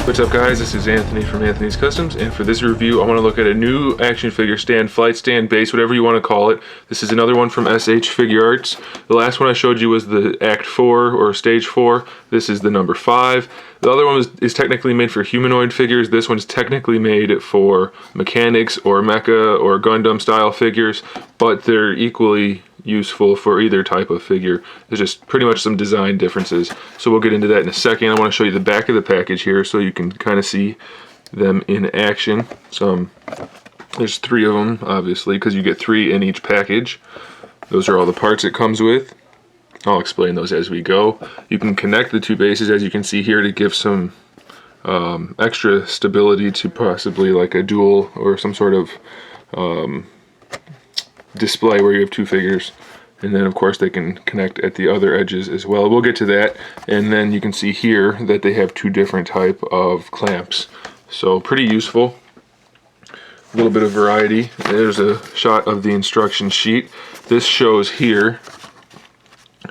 What's up guys, this is Anthony from Anthony's Customs, and for this review I want to look at a new action figure stand, flight stand, base, whatever you want to call it. This is another one from SH Figuarts. The last one I showed you was the Act 4 or Stage 4. This is the number 5. The other one is technically made for humanoid figures. This one's technically made for mechanics or mecha or Gundam style figures, but they're equally useful for either type of figure. There's just pretty much some design differences, so we'll get into that in a second. I want to show you the back of the package here so you can kind of see them in action. There's 3 of them obviously because you get 3 in each package. Those are all the parts it comes with. I'll explain those as we go. You can connect the 2 bases, as you can see here, to give some extra stability to possibly like a dual or some sort of display where you have 2 figures, and then of course they can connect at the other edges as well. We'll get to that. And then you can see here that they have 2 different type of clamps, so pretty useful. A little bit of variety. There's a shot of the instruction sheet. This shows here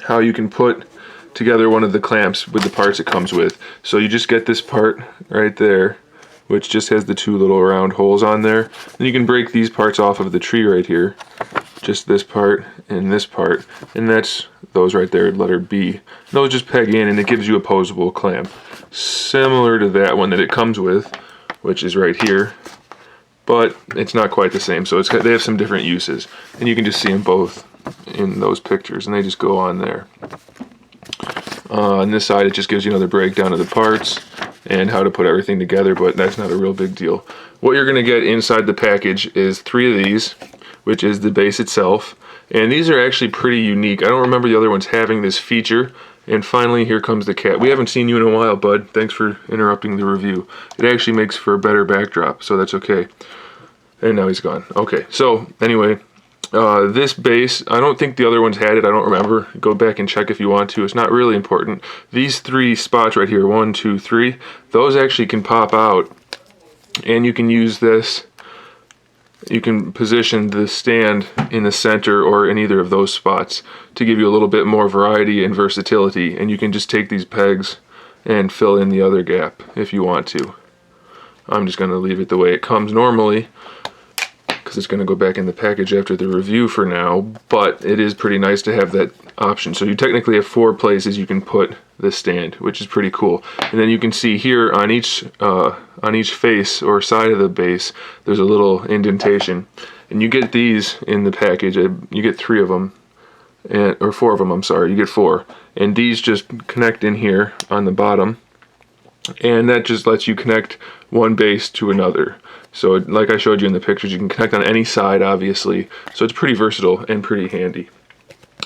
how you can put together one of the clamps with the parts it comes with. So you just get this part right there, which just has the 2 little round holes on there. Then you can break these parts off of the tree right here. Just this part and this part, and that's those right there, letter B. Those just peg in and it gives you a posable clamp. Similar to that one that it comes with, which is right here, but it's not quite the same. So they have some different uses, and you can just see them both in those pictures, and they just go on there. On this side, it just gives you another breakdown of the parts and how to put everything together, but that's not a real big deal. What you're going to get inside the package is 3 of these, which is the base itself, and these are actually pretty unique. I don't remember the other ones having this feature. And finally, here comes the cat. We haven't seen you in a while, bud. Thanks for interrupting the review. It actually makes for a better backdrop, so that's okay. And now he's gone. Okay, so anyway, this base, I don't think the other ones had it. I don't remember. Go back and check if you want to. It's not really important. These 3 spots right here, 1, 2, 3, those actually can pop out, and you can use this. You can position the stand in the center or in either of those spots to give you a little bit more variety and versatility, and you can just take these pegs and fill in the other gap if you want to. I'm just going to leave it the way it comes normally because it's going to go back in the package after the review for now, but it is pretty nice to have that option. So you technically have 4 places you can put the stand, which is pretty cool. And then you can see here on each face or side of the base, there's a little indentation, and you get these in the package. You get 3 of them, or 4 of them, I'm sorry. You get 4, and these just connect in here on the bottom, and that just lets you connect one base to another. So like I showed you in the pictures, you can connect on any side, obviously, so it's pretty versatile and pretty handy.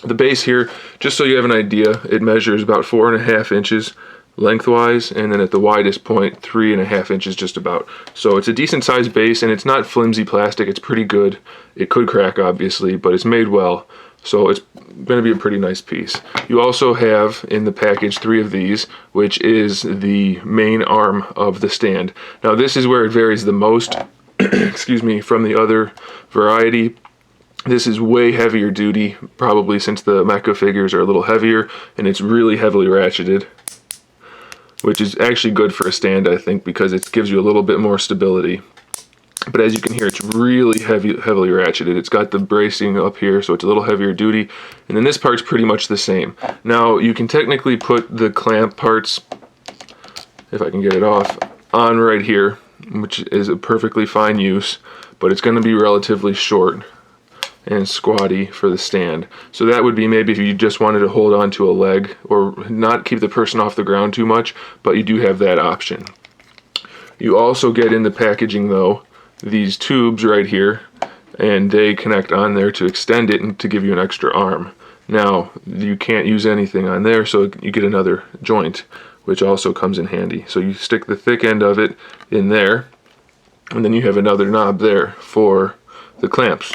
The base here, just so you have an idea, it measures about 4.5 inches lengthwise, and then at the widest point 3.5 inches just about. So it's a decent sized base, and it's not flimsy plastic. It's pretty good. It could crack obviously, but it's made well, so it's going to be a pretty nice piece. You also have in the package 3 of these, which is the main arm of the stand. Now this is where it varies the most excuse me, from the other variety. This is way heavier duty, probably since the mecha figures are a little heavier, and it's really heavily ratcheted, which is actually good for a stand, I think, because it gives you a little bit more stability. But as you can hear, it's really heavily ratcheted. It's got the bracing up here, so it's a little heavier duty. And then this part's pretty much the same. Now, you can technically put the clamp parts, if I can get it off, on right here, which is a perfectly fine use, but it's going to be relatively short and squatty for the stand. So that would be maybe if you just wanted to hold on to a leg or not keep the person off the ground too much, but you do have that option. You also get in the packaging though these tubes right here, and they connect on there to extend it and to give you an extra arm. Now you can't use anything on there, so you get another joint, which also comes in handy. So you stick the thick end of it in there, and then you have another knob there for the clamps.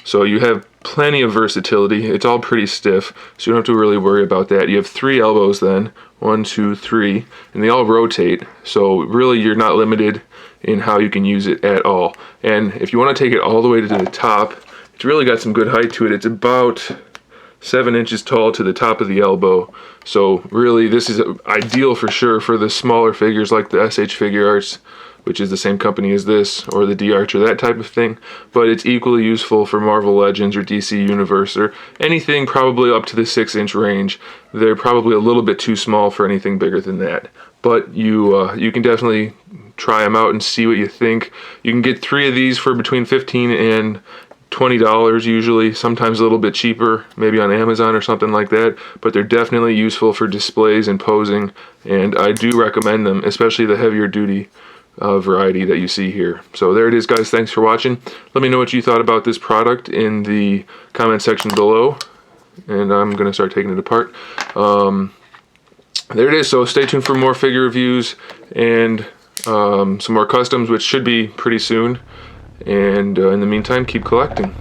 So you have plenty of versatility. It's all pretty stiff, so you don't have to really worry about that. You have 3 elbows then, 1, 2, 3, and they all rotate. So really you're not limited in how you can use it at all. And if you want to take it all the way to the top, it's really got some good height to it. It's about 7 inches tall to the top of the elbow. So really this is ideal for sure for the smaller figures like the SH Figuarts, which is the same company as this, or the D-Archer, that type of thing. But it's equally useful for Marvel Legends or DC Universe or anything probably up to the 6-inch range. They're probably a little bit too small for anything bigger than that. But you can definitely try them out and see what you think. You can get 3 of these for between $15 and $20 usually, sometimes a little bit cheaper, maybe on Amazon or something like that, but they're definitely useful for displays and posing, and I do recommend them, especially the heavier duty variety that you see here. So there it is, guys. Thanks for watching. Let me know what you thought about this product in the comment section below, and I'm going to start taking it apart. There it is. So stay tuned for more figure reviews and some more customs, which should be pretty soon. And in the meantime, keep collecting.